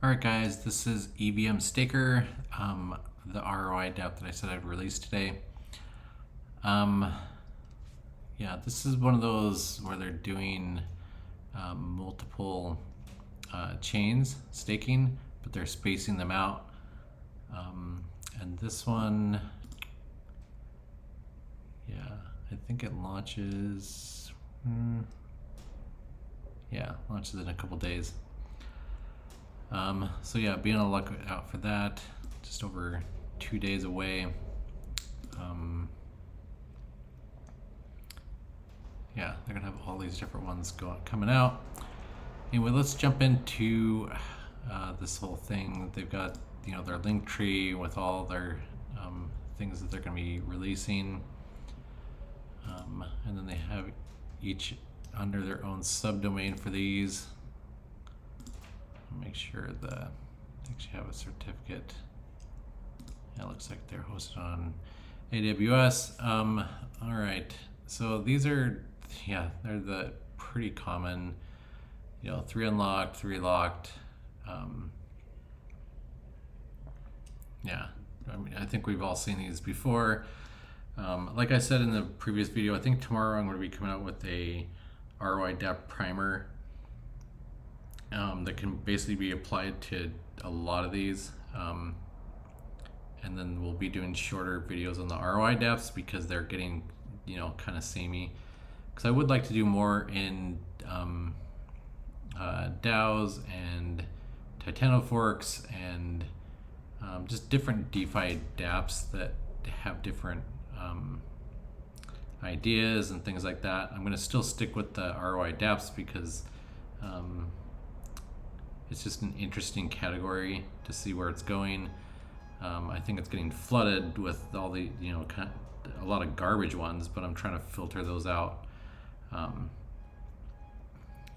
All right, guys, this is EVM Staker, the ROI dApp that I said I'd release today. Yeah, this is one of those where they're doing multiple chains staking, but they're spacing them out. And this one, yeah, I think it launches. Launches in a couple days. So yeah, be on the lookout for that. Just over 2 days away. Yeah, they're gonna have all these different ones coming out. Anyway, let's jump into this whole thing. They've got their link tree with all their things that they're gonna be releasing, and then they have each under their own subdomain for these. Make sure that they actually have a certificate. Yeah, it looks like they're hosted on AWS. All right, so these are, they're the pretty common, 3 unlocked, 3 locked. I mean, I think we've all seen these before. Like I said in the previous video, I think tomorrow I'm going to be coming out with a ROI dApp primer that can basically be applied to a lot of these. And then we'll be doing shorter videos on the ROI dApps because they're getting, kind of samey. Because I would like to do more in DAOs and Titano forks and just different DeFi dApps that have different ideas and things like that. I'm going to still stick with the ROI dApps because it's just an interesting category to see where it's going. I think it's getting flooded with all the, a lot of garbage ones, but I'm trying to filter those out. I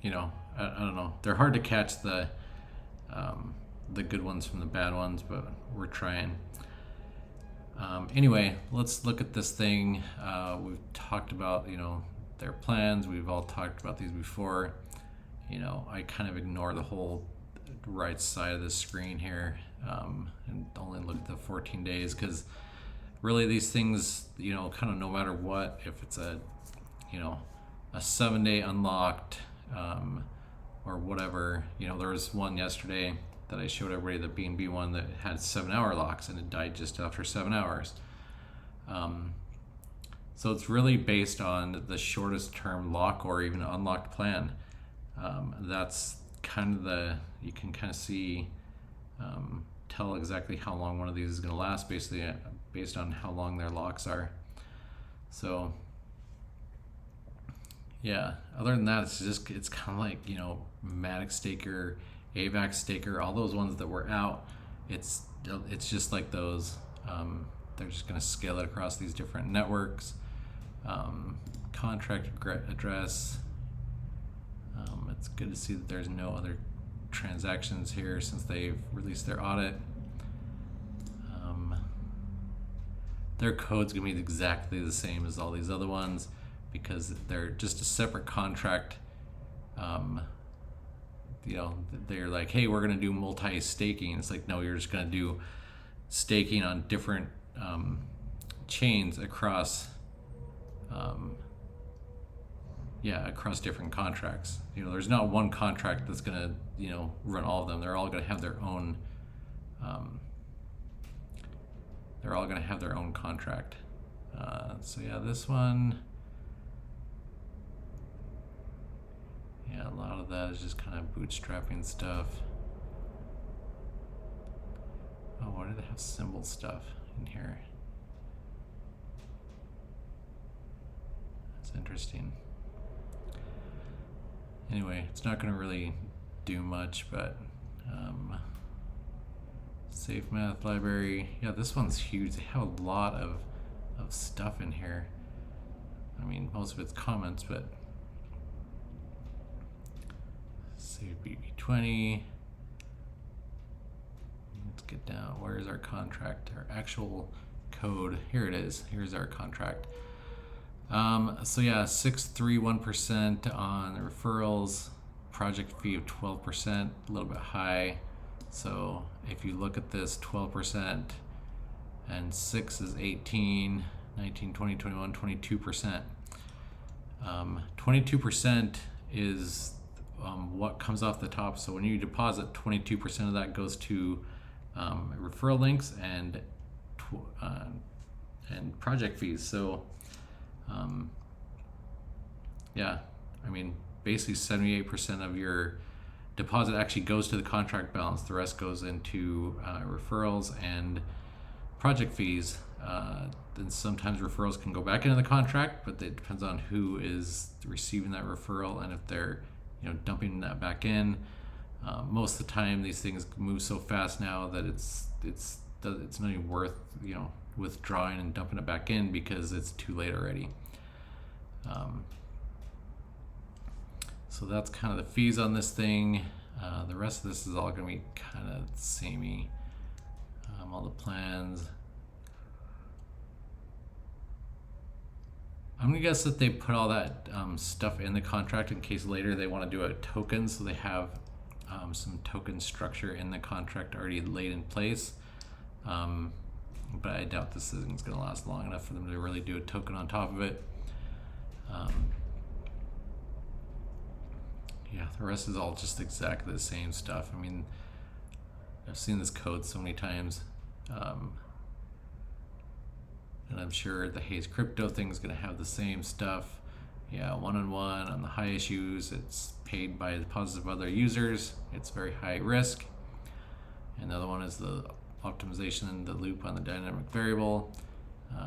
don't know. They're hard to catch the good ones from the bad ones, but we're trying. Anyway, let's look at this thing. We've talked about, their plans. We've all talked about these before. I kind of ignore the whole right side of the screen here and only look at the 14 days because really these things, kind of no matter what, if it's a 7-day unlocked or whatever, there was one yesterday that I showed everybody, the BNB one that had 7-hour locks and it died just after 7 hours. So it's really based on the shortest term lock or even unlocked plan. That's kind of you can kind of see, tell exactly how long one of these is going to last basically based on how long their locks are. So yeah, other than that, it's kind of like, Matic Staker, AVAX Staker, all those ones that were out. It's just like those. They're just going to scale it across these different networks. Contract address. It's good to see that there's no other transactions here since they've released their audit. Their code's gonna be exactly the same as all these other ones because they're just a separate contract. They're like, hey, we're gonna do multi-staking. It's like, no, you're just gonna do staking on different chains across across different contracts. There's not one contract that's gonna run all of them. They're all gonna have their own contract. So yeah, this one, a lot of that is just kind of bootstrapping stuff. Oh, why do they have symbol stuff in here? That's interesting. Anyway, it's not going to really do much, but safe math library. Yeah, this one's huge. They have a lot of stuff in here. I mean, most of it's comments, but save BB20. Let's get down. Where's our contract? Our actual code. Here it is. Here's our contract. So yeah, 631% on referrals, project fee of 12%, a little bit high. So if you look at this, 12%, and 6 is 18, 19, 20, 21, 22%. 22% is what comes off the top. So when you deposit, 22% of that goes to referral links and project fees. So yeah, I mean, basically 78% of your deposit actually goes to the contract balance. The rest goes into referrals and project fees. Then sometimes referrals can go back into the contract, but it depends on who is receiving that referral and if they're dumping that back in. Most of the time these things move so fast now that it's not even worth withdrawing and dumping it back in because it's too late already. So that's kind of the fees on this thing. The rest of this is all going to be kind of samey. All the plans. I'm gonna guess that they put all that stuff in the contract in case later they want to do a token, so they have some token structure in the contract already laid in place. But I doubt this thing's gonna last long enough for them to really do a token on top of it. Yeah, the rest is all just exactly the same stuff. I mean, I've seen this code so many times. And I'm sure the Haze Crypto thing is going to have the same stuff. Yeah, one-on-one on the high issues. It's paid by deposits of other users. It's very high risk. Another one is the optimization in the loop on the dynamic variable.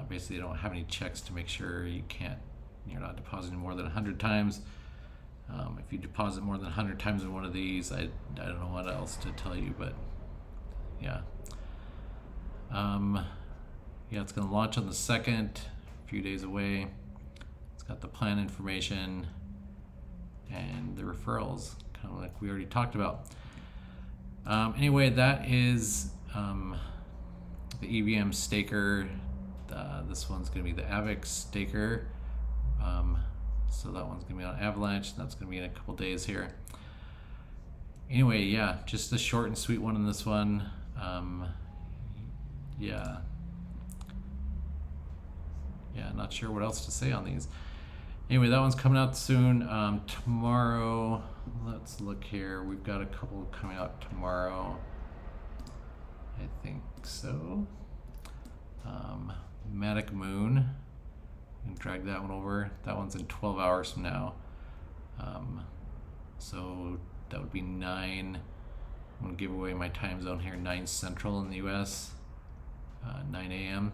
Basically, you don't have any checks to make sure you're not depositing more than 100 times. If you deposit more than 100 times in one of these, I don't know what else to tell you, but yeah. Yeah, it's going to launch on the 2nd, a few days away. It's got the plan information and the referrals, kind of like we already talked about. Anyway, that is the EVM Staker. This one's going to be the AVAX Staker. So that one's going to be on Avalanche, and that's going to be in a couple days here. Anyway, yeah, just a short and sweet one in this one. Yeah, not sure what else to say on these. Anyway, that one's coming out soon. Tomorrow, let's look here. We've got a couple coming out tomorrow. I think so. Matic Moon. You can drag that one over. That one's in 12 hours from now. So that would be 9. I'm gonna give away my time zone here, 9 Central in the US, 9 a.m.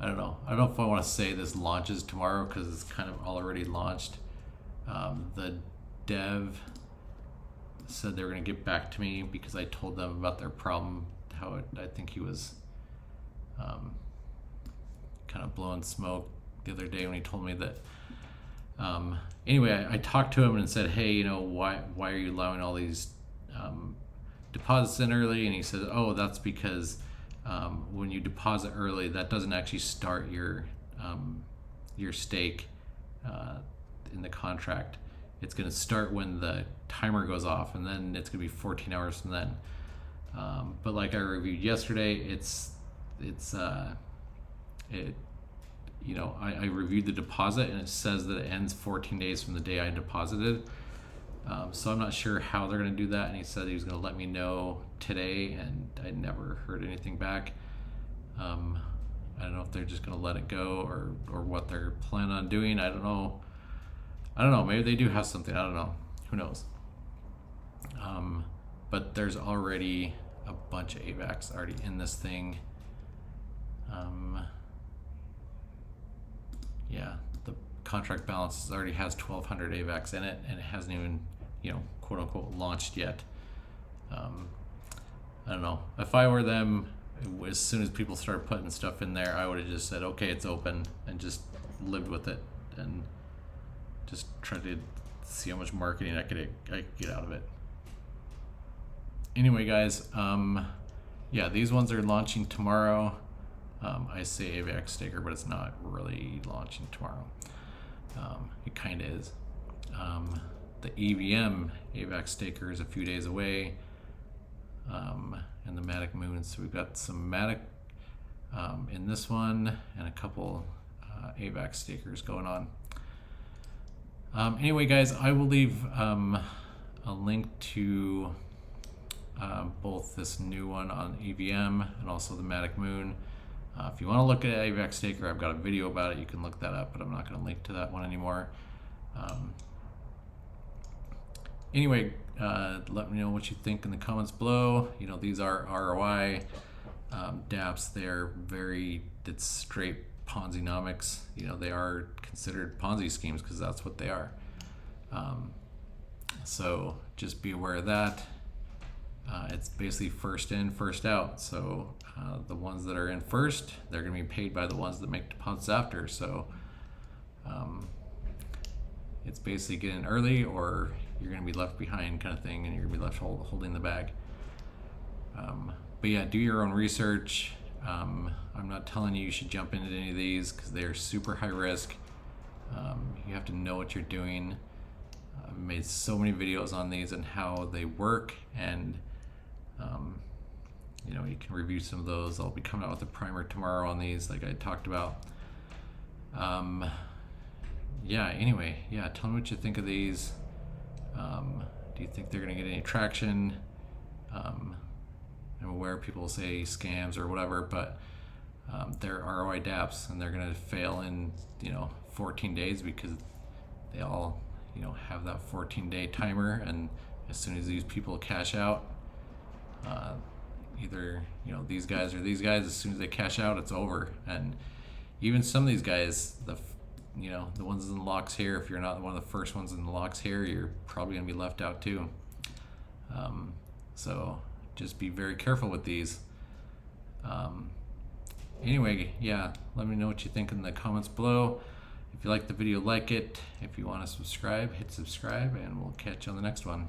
I don't know if I want to say this launches tomorrow because it's kind of already launched. The dev said they were going to get back to me because I told them about their problem, I think he was kind of blowing smoke the other day when he told me that. Anyway, I talked to him and said, hey, why are you allowing all these deposits in early? And he said, oh, that's because when you deposit early, that doesn't actually start your stake in the contract. It's going to start when the timer goes off, and then it's going to be 14 hours from then. But like I reviewed yesterday, I reviewed the deposit, and it says that it ends 14 days from the day I deposited. So I'm not sure how they're going to do that, and he said he was going to let me know today, and I never heard anything back. I don't know if they're just going to let it go or what they're planning on doing. I don't know. Maybe they do have something. I don't know. Who knows? But there's already a bunch of AVAX already in this thing. Yeah, the contract balance already has 1,200 AVAX in it, and it hasn't even, quote unquote, launched yet. I don't know. If I were them, as soon as people started putting stuff in there, I would have just said, okay, it's open, and just lived with it, and just tried to see how much marketing I could get out of it. Anyway, guys, yeah, these ones are launching tomorrow. I say AVAX Staker, but it's not really launching tomorrow. It kind of is. the EVM AVAX Staker is a few days away, and the Matic Moon. So we've got some Matic in this one and a couple AVAX Stakers going on. Anyway, guys, I will leave a link to both this new one on EVM and also the Matic Moon. If you want to look at AVAX Staker, I've got a video about it. You can look that up, but I'm not going to link to that one anymore. Anyway, let me know what you think in the comments below. You know, these are ROI dApps. It's straight Ponzi-nomics. You know, they are considered Ponzi schemes because that's what they are. So just be aware of that. It's basically first in, first out. So the ones that are in first, they're going to be paid by the ones that make deposits after. So it's basically get in early or you're going to be left behind kind of thing, and you're going to be left holding the bag. But yeah, do your own research. I'm not telling you should jump into any of these because they're super high risk. You have to know what you're doing. I've made so many videos on these and how they work, and you know, you can review some of those. I'll be coming out with a primer tomorrow on these, like I talked about. Yeah, anyway, yeah, tell me what you think of these. Do you think they're going to get any traction? I'm aware people say scams or whatever, but they're ROI dApps, and they're going to fail in 14 days because they all have that 14-day timer, and as soon as these people cash out, either these guys or these guys, as soon as they cash out, it's over. And even some of these guys, the ones in the locks here, if you're not one of the first ones in the locks here, you're probably going to be left out too. So just be very careful with these. Anyway, yeah, let me know what you think in the comments below. If you like the video, like it. If you want to subscribe, hit subscribe, and we'll catch you on the next one.